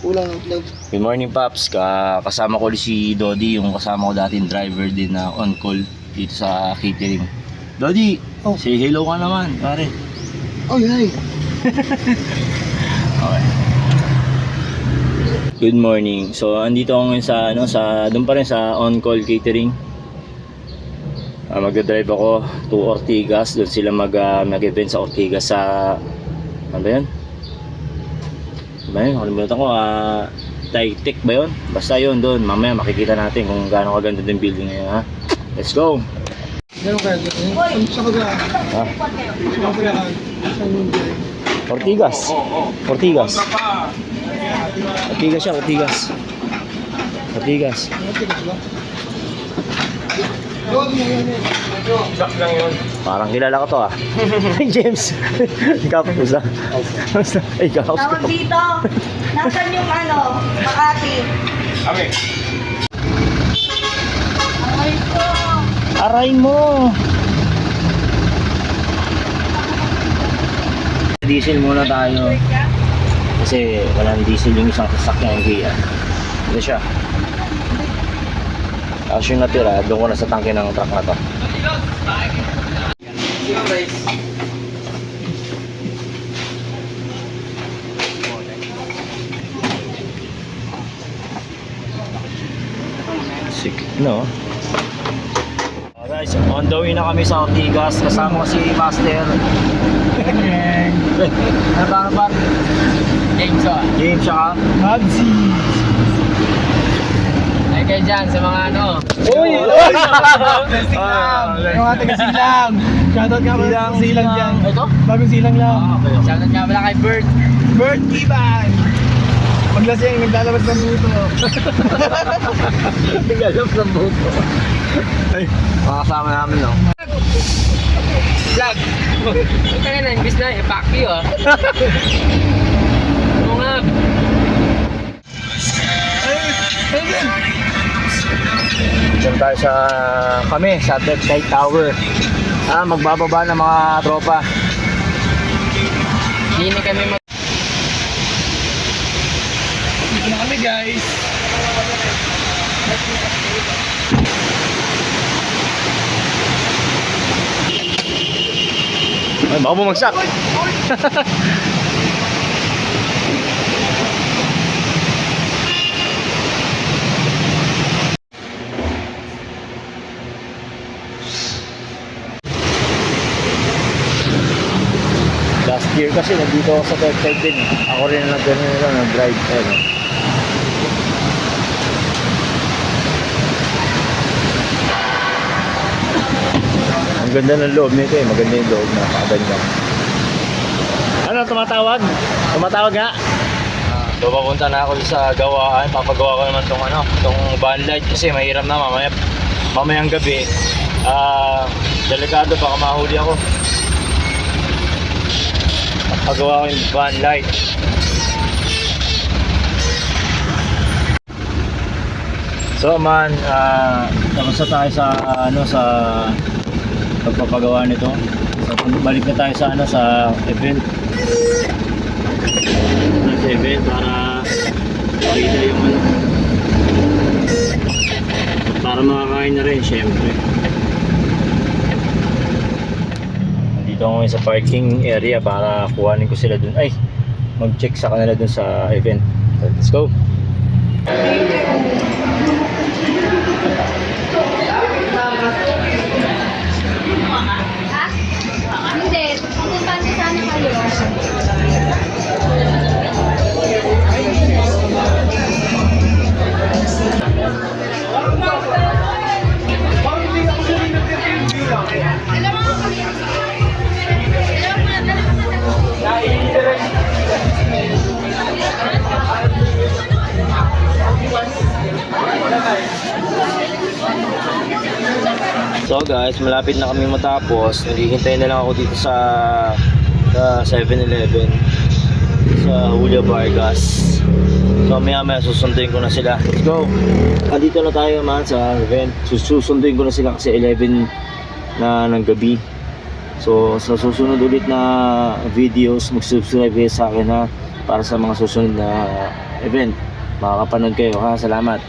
Kulang ng club. Good morning, Paps. Kasama ko si Dodi, yung kasama ko dating driver din na on call dito sa catering. Dodi, say hello ka naman, pare. Oh, hi. Okay. Good morning. So, andito ako ngayon sa doon pa rin sa on call catering. Magdadrive ako to Ortigas. Doon sila mag-event sa Ortigas sa ano ba yun? Kalimutan ko, Taitek ba yun? Basta yun doon. Mamaya makikita natin kung gaano kaganda yung building ngayon, ha? Let's go! Ganun ka? Sa baga. Ha? Sa baga. Ortigas. Ortigas. Ortigas siya, Ortigas. Ortigas. Parang kilala ko to, ah. James. Kapusa. Ay, kaos ko. Tawag dito. Nasaan yung Makati? Kami. Aray ko. Aray mo. Diesel muna tayo. Kasi walang diesel yung isang sasakyan ng Kia. Ito siya. Tapos yung natira, doon ko na sa tangke ng truck na to. Sick, no? Guys, on the way na kami sa Ortigas. Kasama ko si Master. Ano ba? James, James, saka Habsi. Ay kayo dyan sa mga Uy! Yung ating silang. Shoutout nga pala sa silang dyan. Ito? Bagong silang lang. Shoutout nga pala kay Bert. Bert Iban. Paglasing, naglalabas ng buto. naglalabas ng buto. Ay, makasama namin, no? Vlog! Ito nga na, imbis na, ipaki Oo nga. Diyan tayo sa Tech Tower. Magbababa ng mga tropa. Hindi na kami Dito na kami, guys. Ay, baka bumagsak. Last year kasi nandito ako sa Tech din. Ako rin na nag-drive. Ang ganda ng loob nito eh. Maganda yung loob na pakaganda. Ano, tumatawag? Tumatawag nga? So papunta na ako sa gawaan. Papagawa ko naman tong van light kasi mahirap na mamayang gabi. Delikado, baka mahuli ako. Papagawa ko yung van light. So man, tapos na tayo sa sa pagpapagawa nito. So balik na tayo sa event. Sa event para makita yung para makakain na rin syempre. Dito ako ngayon sa parking area para kuhanin ko sila dun. Ay, mag-check sa kanila dun sa event. So, let's go. Hindi. Pupunta niyo sana kayo. So guys, malapit na kami matapos. Naghihintay na lang ako dito sa 7-Eleven sa Julio Vargas. So maya susunduin ko na sila. Let's go! Andito na tayo man sa event. Susunduin ko na sila kasi 11 na ng gabi. So sa susunod ulit na videos, mag-subscribe kayo sa akin ha, para sa mga susunod na event. Makakapanood kayo ha. Salamat.